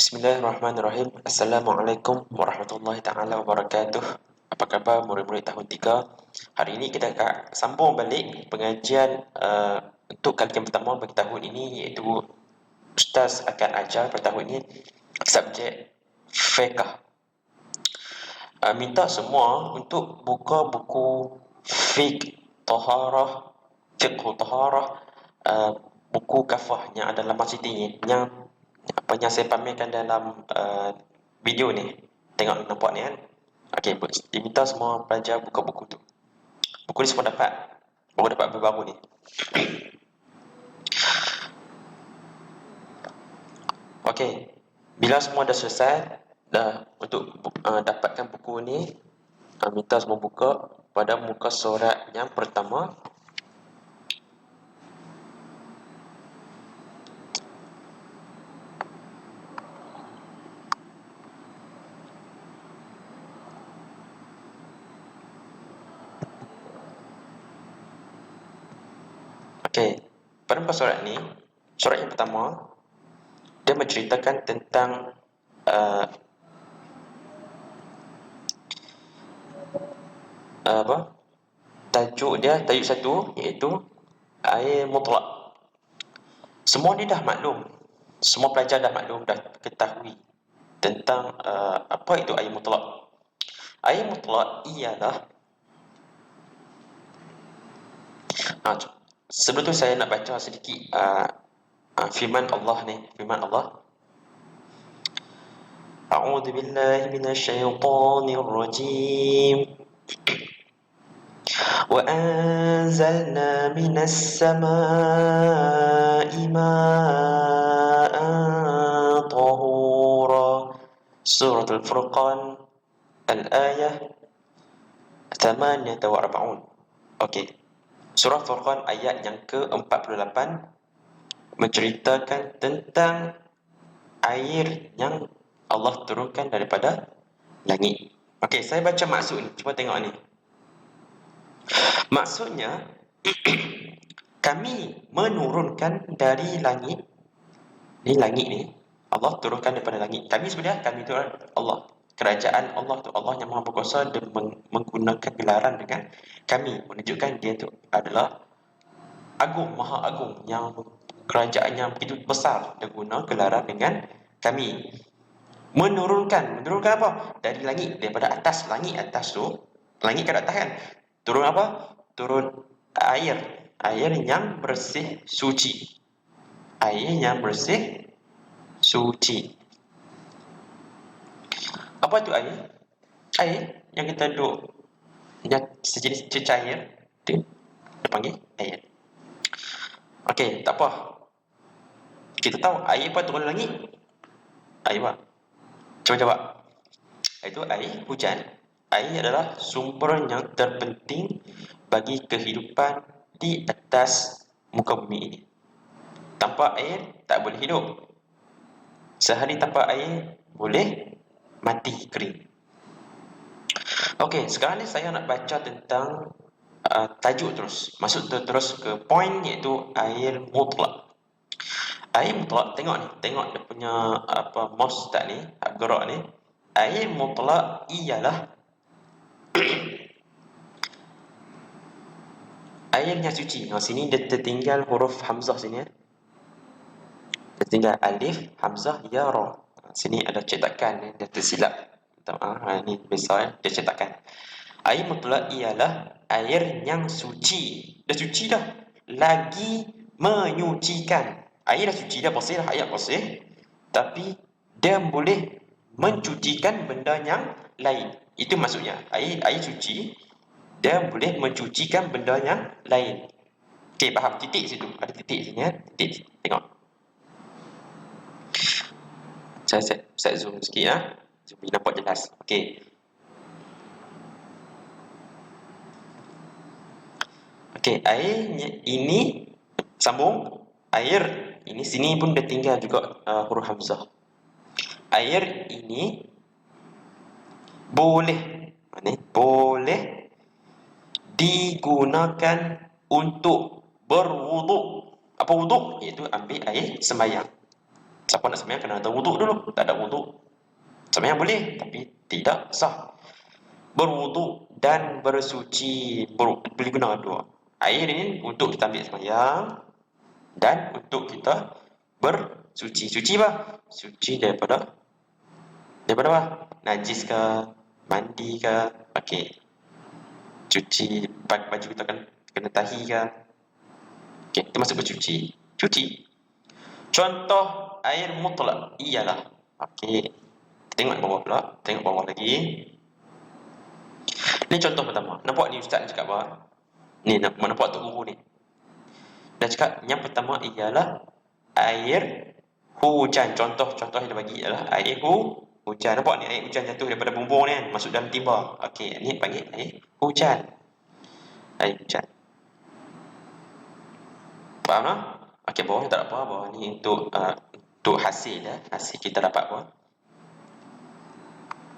Bismillahirrahmanirrahim. Assalamualaikum warahmatullahi taala wabarakatuh. Apa khabar murid-murid tahun 3? Hari ini kita akan sambung balik pengajian untuk kalian pertama bagi tahun ini, iaitu Ustaz akan ajar pada tahun ini subjek fiqh. Minta semua untuk buka buku fiqh taharah, buku kafah yang ada dalam masjid ini, yang apa yang saya pamerkan dalam video ni. Tengok, nampak ni kan. Okey, diminta semua pelajar buka buku tu. Buku ni semua dapat. Baru dapat baru ni. Okey, bila semua dah selesai dah untuk dapatkan buku ni, minta semua buka pada muka surat yang pertama. Okey, pada muka surat ni, surat yang pertama dia menceritakan tentang tajuk satu, iaitu air mutlak. Semua ni dah maklum, semua pelajar dah maklum, dah ketahui tentang apa itu air mutlak. Air mutlak ialah sebelum tu saya nak baca sedikit firman Allah ni. Firman Allah, A'udzu billahi minasyaitonir rajim. Wa anzalna minas samaa'i ma'an tahura. Surah Al-Furqan al-ayah 48. Okey. Surah Furqan ayat yang ke-48 menceritakan tentang air yang Allah turunkan daripada langit. Okey, saya baca maksud ni. Cuba tengok ni. Maksudnya, kami menurunkan dari langit. Ni langit ni. Allah turunkan daripada langit. Kami sebenarnya, kami itu Allah. Kerajaan Allah tu, Allah yang Maha Berkuasa, dia menggunakan gelaran dengan kami, menunjukkan dia tu adalah agung, maha agung, yang kerajaannya begitu besar. Dia guna gelaran dengan kami. Menurunkan apa? Dari langit, daripada atas. Langit atas tu, langit kat atas kan, turun apa? Turun air yang bersih suci. Air yang bersih suci. Apa tu air? Air yang kita duduk, yang sejenis cecair, dia panggil air. Okey, tak apa. Kita tahu air apa turun langit? Air apa? Cuba jawab. Itu air hujan. Air adalah sumber yang terpenting bagi kehidupan di atas muka bumi ini. Tanpa air tak boleh hidup. Sehari tanpa air boleh mati, kering. Okey, sekarang ni saya nak baca tentang tajuk terus. Masuk terus ke poin, iaitu air mutlak. Air mutlak, tengok ni. Tengok dia punya mouse tak ni, gerak ni. Air mutlak ialah air yang suci. Sini dia tertinggal huruf hamzah sini ya. Tertinggal alif, hamzah, ya, ra. Sini ada cetakan, dia tersilap. Ini besar, dia cetakan. Air mutlak ialah air yang suci. Dah suci dah. Lagi menyucikan. Air dah suci dah, bersih dah, air bersih. Tapi dia boleh mencucikan benda yang lain. Itu maksudnya. Air suci, dia boleh mencucikan benda yang lain. Okey, faham? Titik situ. Ada titik sini ya. Titik. Tengok. Saya zoom sikit ya. Supaya nampak jelas. Okey. Okey, air ini sambung. Air ini sini pun dia tinggal juga huruf hamzah. Air ini boleh digunakan untuk berwuduk. Apa wuduk? Iaitu ambil air sembahyang. Siapa nak sembahyang kena ada wuduk dulu. Tak ada wuduk, sembahyang boleh, tapi tidak sah. Berwuduk dan bersuci, boleh guna dua. Air ini untuk kita ambil sembahyang dan untuk kita bersuci. Suci apa? Suci daripada apa? Najis ke, mandi ke, okey. Cuci baju kita kan kena tahi ke. Okey, termasuk bercuci. Cuci. Contoh air mutlak ialah, okey. Tengok bawah pula, tengok bawah lagi. Ni contoh pertama. Nampak ni ustaz ni cakap apa? Ni nampak tok guru ni. Dia cakap yang pertama ialah air hujan. Contoh yang dia bagi ialah air hujan. Nampak ni air hujan jatuh daripada bumbung ni kan, masuk dalam timba. Okey, ni panggil air hujan. Air hujan. Faham tak? Okey, bawah ni tak apa, bawah ni untuk hasil ya. Hasil kita dapat apa?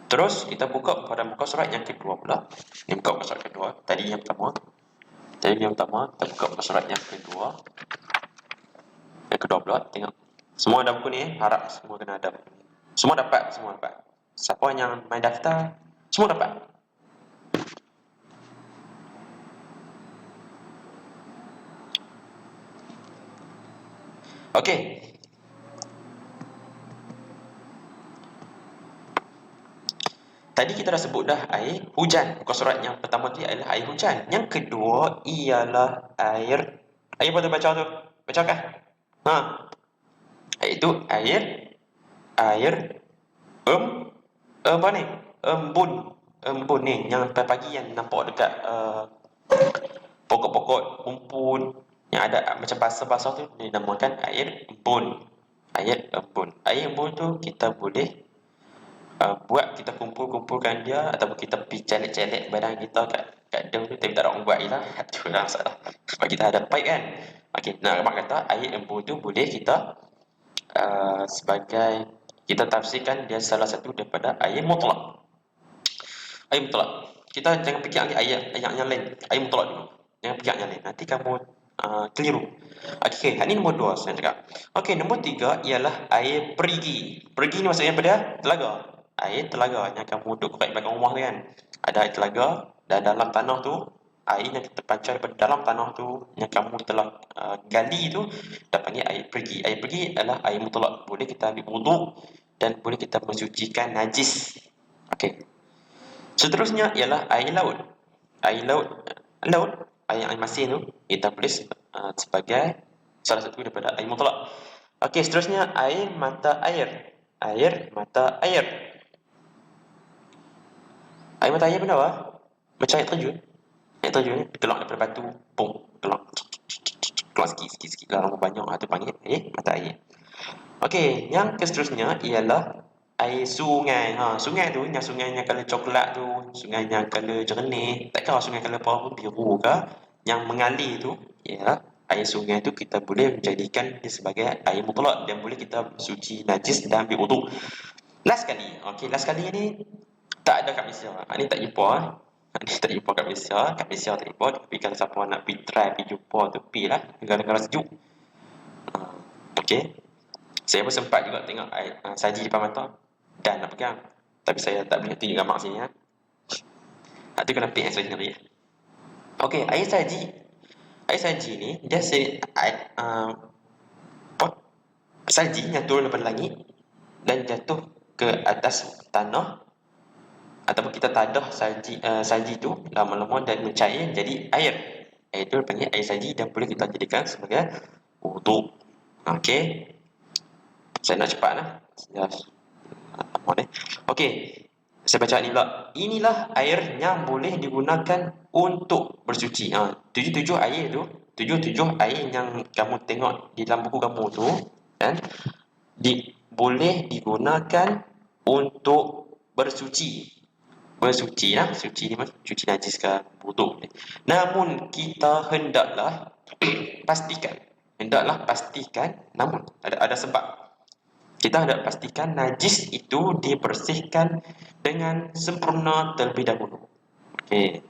Terus kita buka pada muka surat yang kedua pula. Ni buka muka surat kedua. Tadi yang pertama, kita buka muka surat yang kedua. Yang kedua pula, tengok. Semua ada buku ni, harap semua kena ada. Semua dapat. Siapa yang main daftar, semua dapat. Okey. Tadi kita dah sebut dah air hujan. Muka surat yang pertama tu ialah air hujan. Yang kedua ialah air apa tu baca tu? Baca kan? Ha. Iaitu air apa ni? Embun ni yang pagi yang nampak dekat pokok-pokok rumpun yang ada macam basah-basah tu dinamakan air embun. Air embun tu kita boleh buat, kita kumpulkan dia ataupun kita pergi celek-celek badan kita kat dam tu, tapi tak ada orang buat je lah. Tu lah masalah. Sebab kita ada pipe kan. Okey, nak mak kata air embun tu boleh kita sebagai, kita tafsirkan dia salah satu daripada air mutlak. Air mutlak. Kita jangan fikir ambil ayat yang lain. Air mutlak dulu. Jangan fikir yang lain. Nanti kamu keliru. Okey, ini nombor 2 saya cakap. Okey, nombor 3 ialah air perigi. Perigi ni maksudnya pada telaga. Air telaga yang kamu duduk kat belakang rumah tu kan. Ada air telaga dan dalam tanah tu air yang terpancar daripada dalam tanah tu yang kamu telah gali tu kita panggil air perigi. Air perigi adalah air mutlak. Boleh kita ambil wuduk dan boleh kita mensucikan najis. Okey. Seterusnya ialah air laut. Air masin tu kita tulis sebagai salah satu daripada air mutlak. Okey, seterusnya air mata air. Air mata air. Air mata air benda apa? Macam air terjun. Air terjun ni keluar daripada batu, pum, keluar. Keluar sikit lama banyak, tu panggil air mata air. Okey, yang seterusnya ialah air sungai. Sungai tu yang sungainya color coklat tu, sungai yang color jernih. Tak kira sungai color apa pun, biru ke, yang mengalir tu, ya, air sungai tu kita boleh menjadikan dia sebagai air mutlak dan boleh kita suci najis dan ambil wuduk. Last kali. Okey, last kali ni tak ada kat Malaysia. Ni tak jumpa. Ni tak jumpa kat Malaysia. Kat Malaysia tak jumpa. Tapi kalau siapa nak pergi try, pergi jumpa tu, pergi lah. Negara-negara sejuk. Okey. Saya pun sempat juga tengok air saji depan mata. Dan nak pegang. Tapi saya tak boleh tunjuk gambar sini. Itu kena pick yang sendiri. Okey, air saji. Air saji ni, dia salji yang turun daripada langit dan jatuh ke atas tanah, ataupun kita tadah salji tu lama-lama dan mencair jadi air. Air itu dipanggil air salji dan boleh kita jadikan sebagai wuduk. Okey. Saya nak cepat lah. Okey. Saya baca ni pula. Inilah air yang boleh digunakan untuk bersuci. 7 air tu, 7 air yang kamu tengok di dalam buku kamu tu, kan? Boleh digunakan untuk bersuci. Bersuci lah, suci ni cuci najis ke, wuduk ni. Namun kita hendaklah pastikan, namun ada sebab. Kita hendak pastikan najis itu dibersihkan dengan sempurna terlebih dahulu. Okey.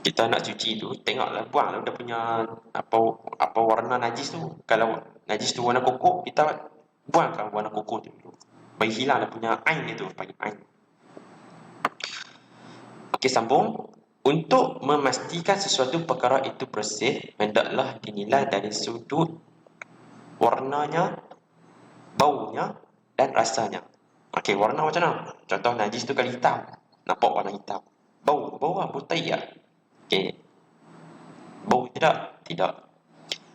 Kita nak cuci tu, tengoklah, buanglah dia punya apa warna najis tu. Kalau najis tu warna koko, kita Buangkan warna koko tu dulu. Bagi hilang dia punya ain dia tu, panggil ain. Okey, sambung. Untuk memastikan sesuatu perkara itu bersih, hendaklah dinilai dari sudut warnanya, baunya, dan rasanya. Okey, warna macam mana? Contoh najis tu kalau hitam, nampak warna hitam. Bau apa? Bau tai tak? Okey, bau tidak? Tidak.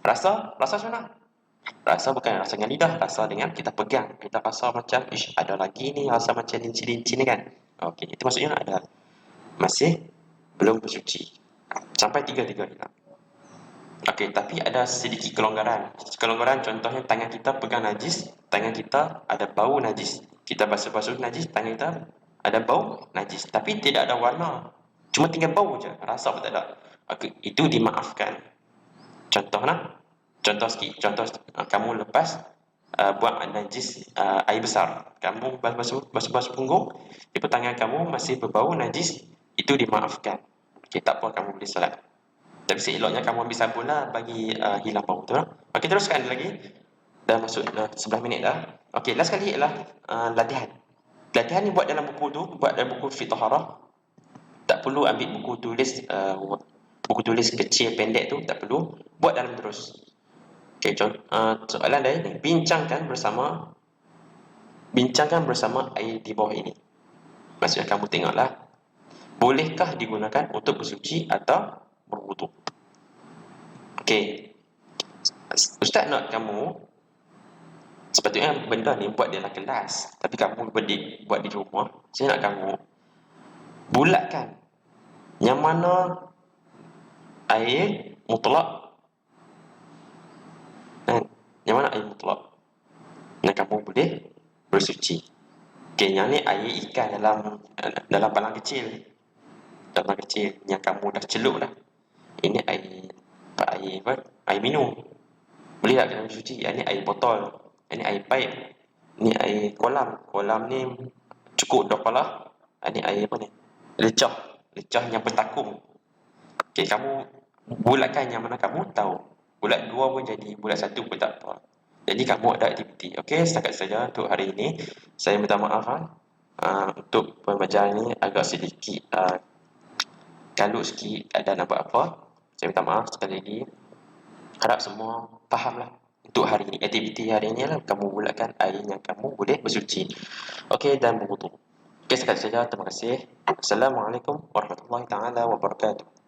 Rasa macam mana? Rasa bukan rasa dengan lidah, rasa dengan kita pegang. Kita rasa macam, ish, ada lagi ni rasa macam lincin-lincin ni kan? Okey, itu maksudnya ada masih belum bersuci. Sampai tiga-tiga ni lah. Okey, tapi ada sedikit kelonggaran. Kelonggaran contohnya tangan kita pegang najis, tangan kita ada bau najis. Kita basuh-basuh najis, tangan kita ada bau najis. Tapi tidak ada warna. Cuma tinggal bau je, rasa pun tak ada. Okey, itu dimaafkan. Contoh sikit. Contoh kamu lepas buang najis air besar. Kamu basuh punggung, lepas tangan kamu masih berbau najis, itu dimaafkan. Okey, tak apa, kamu boleh solat. Tapi seeloknya kamu ambil sabun lah bagi hilang bau tu lah. Okey, teruskan lagi. Dah masuk dah 11 minit dah. Okey, last kali ialah latihan. Latihan ni buat dalam buku tu, buat dalam buku Fiqh Taharah. Tak perlu ambil buku tulis kecil pendek tu, tak perlu. Buat dalam terus. Okey, soalan lain ni, bincangkan bersama air di bawah ini. Maksudnya kamu tengoklah, bolehkah digunakan untuk bersuci atau berwuduk? Okey, Ustaz nak kamu, sepatutnya benda ni buat dalam kelas, tapi kamu buat di rumah. Saya nak kamu bulatkan yang mana air mutlak dan yang mana air mutlak yang kamu boleh bersuci. Okey, yang ni air ikan dalam balang kecil. Dalam kecil yang kamu dah celup dah. Ini air minum. Boleh tak kita bersuci? Yang ni air botol. Ini air paip. Ni air kolam. Kolam ni cukup dah kepala. Ini air apa ni? Lecah. Lecah yang bertakung. Okey, kamu bulatkan yang mana kamu tahu. Bulat dua pun jadi, bulat satu pun tak apa. Jadi kamu ada aktiviti. Okey, setakat saja untuk hari ini. Saya minta maaf untuk pembelajaran ini agak sedikit kalut sikit, ada nak buat apa. Saya minta maaf sekali lagi. Harap semua fahamlah. Untuk hari ini, aktiviti hari ini lah kamu bulatkan air yang kamu boleh bersuci. Okey, dan berwuduk. Okey, sekali saja. Terima kasih. Assalamualaikum warahmatullahi taala wabarakatuh.